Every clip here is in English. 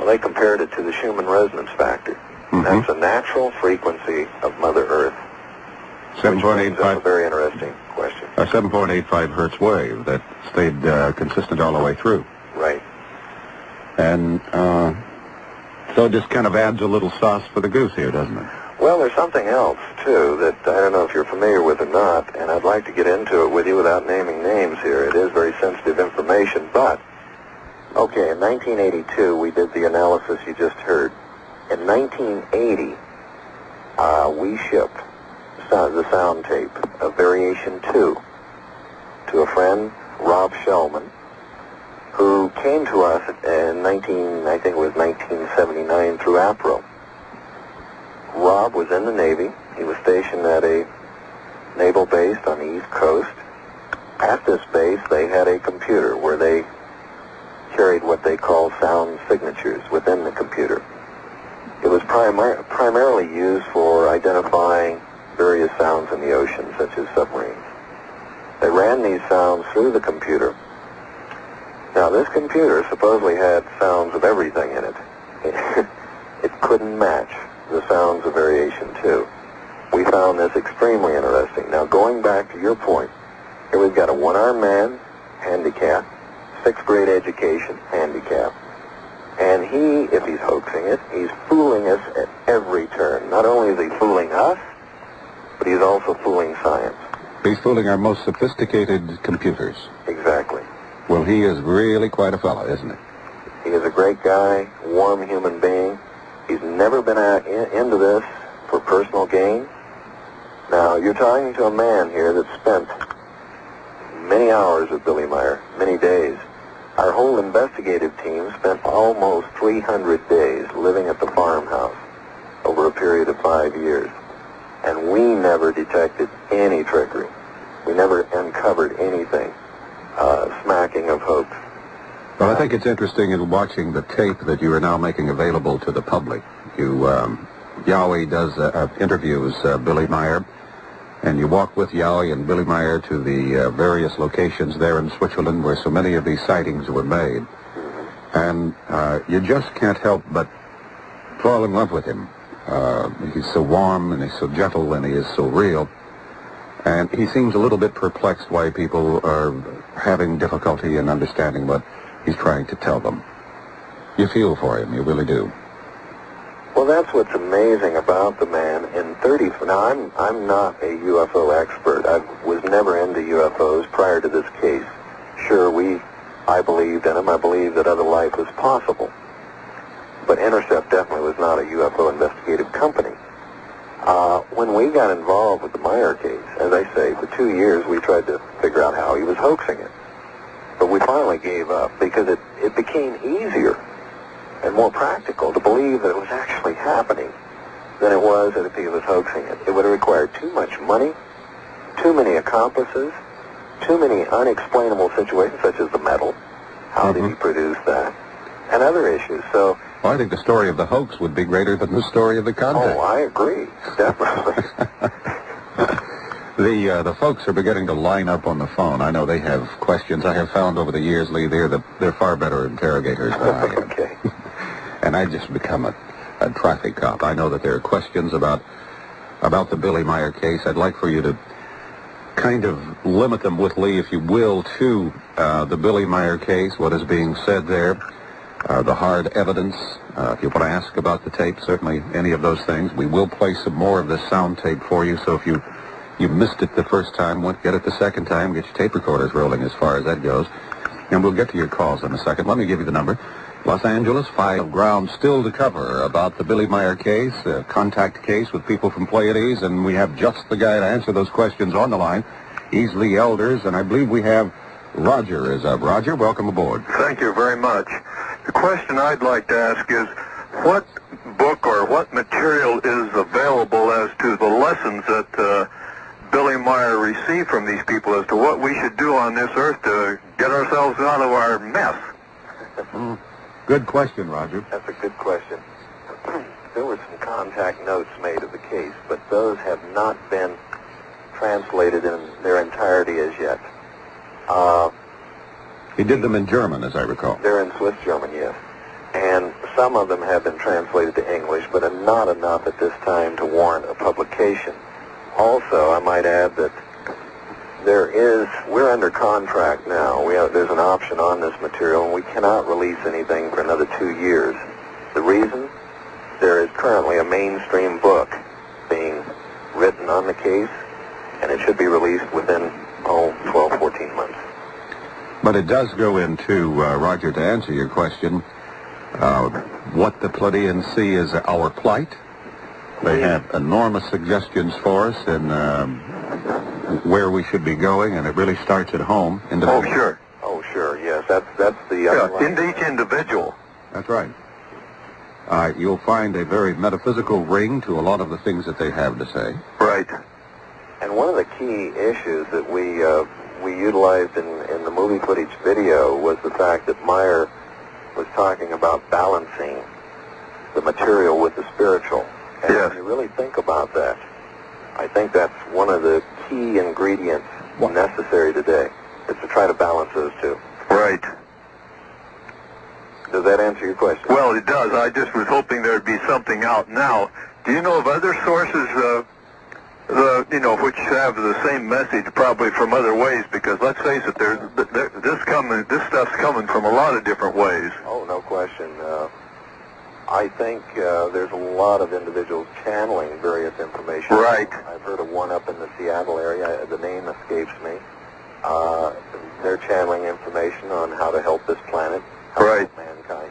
Well, they compared it to the Schumann resonance factor. That's the natural frequency of Mother Earth. 7.85. That's a very interesting question. A 7.85 hertz wave that stayed consistent all the way through. Right. And so it just kind of adds a little sauce for the goose here, doesn't it? Well, there's something else, too, that I don't know if you're familiar with or not, and I'd like to get into it with you without naming names here. It is very sensitive information, but, okay, in 1982, we did the analysis you just heard. In 1980, we shipped the sound tape of Variation 2 to a friend, Rob Shellman, who came to us in I think it was 1979 through APRO. Rob was in the Navy. He was stationed at a naval base on the East Coast. At this base, they had a computer where they carried what they call sound signatures within the computer. It was primarily used for identifying various sounds in the ocean, such as submarines. They ran these sounds through the computer. Now, this computer supposedly had sounds of everything in it. It couldn't match the sounds of Variation 2. We found this extremely interesting. Now, going back to your point, here we've got a one-armed man, handicapped, sixth-grade education, handicapped, and he, if he's hoaxing it, he's fooling us at every turn. Not only is he fooling us, but he's also fooling science. He's fooling our most sophisticated computers. Exactly. Well, he is really quite a fellow, isn't he? He is a great guy, warm human being. He's never been into this for personal gain. Now, you're talking to a man here that spent many hours with Billy Meier, many days. Our whole investigative team spent almost 300 days living at the farmhouse over a period of 5 years. And we never detected any trickery. We never uncovered anything smacking of hoax. Well, I think it's interesting in watching the tape that you are now making available to the public. Yowie does interviews Billy Meier, and you walk with Yowie and Billy Meier to the various locations there in Switzerland where so many of these sightings were made. And you just can't help but fall in love with him. He's so warm, and he's so gentle, and he is so real. And he seems a little bit perplexed why people are having difficulty in understanding what he's trying to tell them. You feel for him, you really do. Well, that's what's amazing about the man. Now, I'm not a UFO expert. I was never into UFOs prior to this case. Sure, I believed in them. I believed that other life was possible. But Intercept definitely was not a UFO investigative company. When we got involved with the Meier case, as I say, for 2 years we tried to figure out how he was hoaxing it. But we finally gave up because it became easier and more practical to believe that it was actually happening than it was that if he was hoaxing it. It would have required too much money, too many accomplices, too many unexplainable situations such as the metal. How did he produce that? And other issues. So, well, I think the story of the hoax would be greater than the story of the contact. Oh, I agree. Definitely. The folks are beginning to line up on the phone. I know they have questions. I have found over the years, Lee, they're far better interrogators than I am. Okay. And I just become a traffic cop. I know that there are questions about the Billy Meier case. I'd like for you to kind of limit them with Lee, if you will, to the Billy Meier case, what is being said there, the hard evidence. If you want to ask about the tape, certainly any of those things. We will play some more of this sound tape for you, so if you missed it the first time, get it the second time, get your tape recorders rolling as far as that goes, and we'll get to your calls in a second. Let me give you the number. Los Angeles, 5 ground still to cover about the Billy Meier case, a contact case with people from Pleiades, and we have just the guy to answer those questions on the line. He's Lee Elders, and I believe we have Roger is up. Roger, welcome aboard. Thank you very much. The question I'd like to ask is, what book or what material is available as to the lessons that Billy Meier received from these people as to what we should do on this earth to get ourselves out of our mess? Good question, Roger. That's a good question. There were some contact notes made of the case, but those have not been translated in their entirety as yet. He did them in German, as I recall. They're in Swiss German, yes. And some of them have been translated to English, but not enough at this time to warrant a publication. Also, I might add that we're under contract now. There's an option on this material, and we cannot release anything for another 2 years. The reason? There is currently a mainstream book being written on the case, and it should be released within, 12, 14 months. But it does go into, Roger, to answer your question, what the Pleiadians see as our plight. They have enormous suggestions for us in where we should be going, and it really starts at home. Oh, sure. Oh, sure, yes. That's the... in each individual. That's right. You'll find a very metaphysical ring to a lot of the things that they have to say. Right. And one of the key issues that we utilized in the movie footage video was the fact that Meier was talking about balancing the material with the spiritual. And yes. When you really think about that, I think that's one of the key ingredients necessary today, is to try to balance those two. Right. Does that answer your question? Well, it does. I just was hoping there'd be something out now. Do you know of other sources, which have the same message, probably from other ways? Because let's face it, this stuff's coming from a lot of different ways. Oh, no question. I think there's a lot of individuals channeling various information. Right. I've heard of one up in the Seattle area. The name escapes me. They're channeling information on how to help this planet, how to help mankind.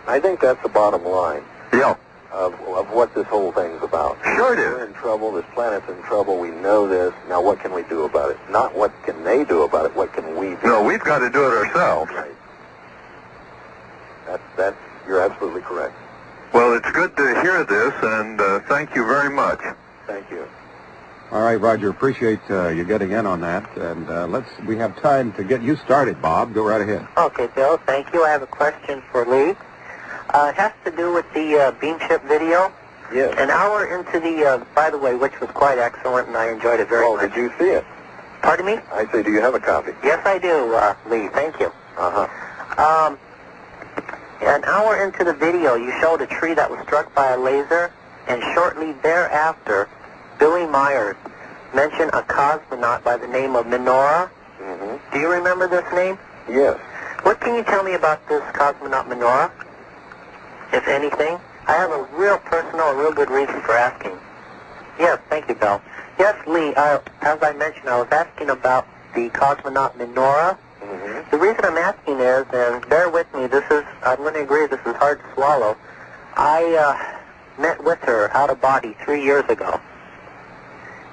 I think that's the bottom line. Yeah. Of what this whole thing's about. Sure it is. We're in trouble. This planet's in trouble. We know this. Now what can we do about it? Not what can they do about it. What can we do? No, we've got to do it ourselves. Right. You're absolutely correct. Well, it's good to hear this, and thank you very much. Thank you. All right, Roger, appreciate you getting in on that. And we have time to get you started, Bob. Go right ahead. Okay, Bill, thank you. I have a question for Lee. It has to do with the beamship video. Yes. An hour into the, by the way, which was quite excellent, and I enjoyed it very much. Oh, did you see it? Pardon me? I say, do you have a copy? Yes, I do, Lee. Thank you. Uh-huh. An hour into the video, you showed a tree that was struck by a laser, and shortly thereafter, Billy Meier mentioned a cosmonaut by the name of Menorah. Mm-hmm. Do you remember this name? Yes. What can you tell me about this cosmonaut Menorah, if anything? I have a real personal, real good reason for asking. Yes, thank you, Bill. Yes, Lee, as I mentioned, I was asking about the cosmonaut Menorah. Mm-hmm. The reason I'm asking is, and bear with me, I'm going to agree this is hard to swallow. I met with her out of body 3 years ago.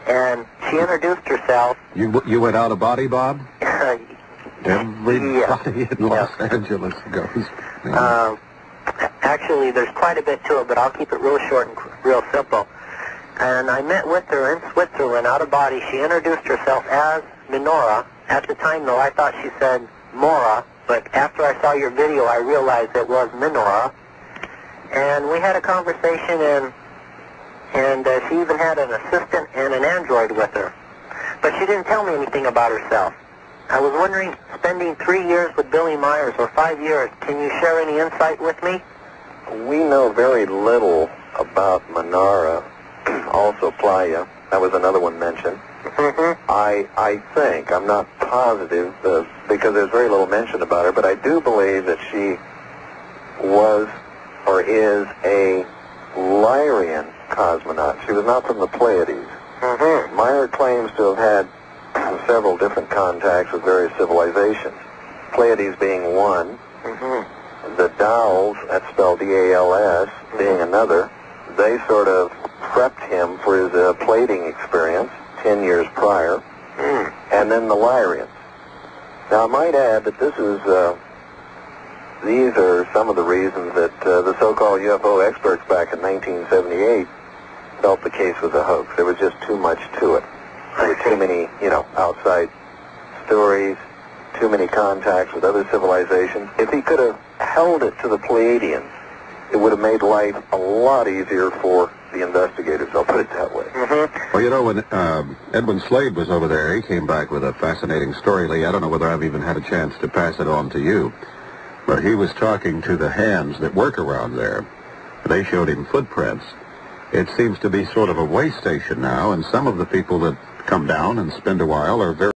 And she introduced herself. You went out of body, Bob? Everybody in Los Angeles goes. Actually, there's quite a bit to it, but I'll keep it real short and real simple. And I met with her in Switzerland out of body. She introduced herself as Menorah. At the time, though, I thought she said Mora, but after I saw your video, I realized it was Menorah. And we had a conversation, and she even had an assistant and an android with her. But she didn't tell me anything about herself. I was wondering, spending 3 years with Billy Myers, or 5 years, can you share any insight with me? We know very little about Menorah, also Playa. That was another one mentioned. Mm-hmm. I think, I'm not positive, because there's very little mention about her, but I do believe that she was or is a Lyrian cosmonaut. She was not from the Pleiades. Mm-hmm. Meier claims to have had several different contacts with various civilizations, Pleiades being one, Mm-hmm. the Dals, that's spelled D-A-L-S, being another. They sort of prepped him for his plating experience 10 years prior, and then the Lyrians. Now, I might add that these are some of the reasons that the so-called UFO experts back in 1978 felt the case was a hoax. There was just too much to it. There were too many, outside stories, too many contacts with other civilizations. If he could have held it to the Pleiadians, it would have made life a lot easier for the investigators, I'll put it that way. Mm-hmm. Well, when Edwin Slade was over there, he came back with a fascinating story, Lee. I don't know whether I've even had a chance to pass it on to you. But he was talking to the hands that work around there. They showed him footprints. It seems to be sort of a way station now, and some of the people that come down and spend a while are very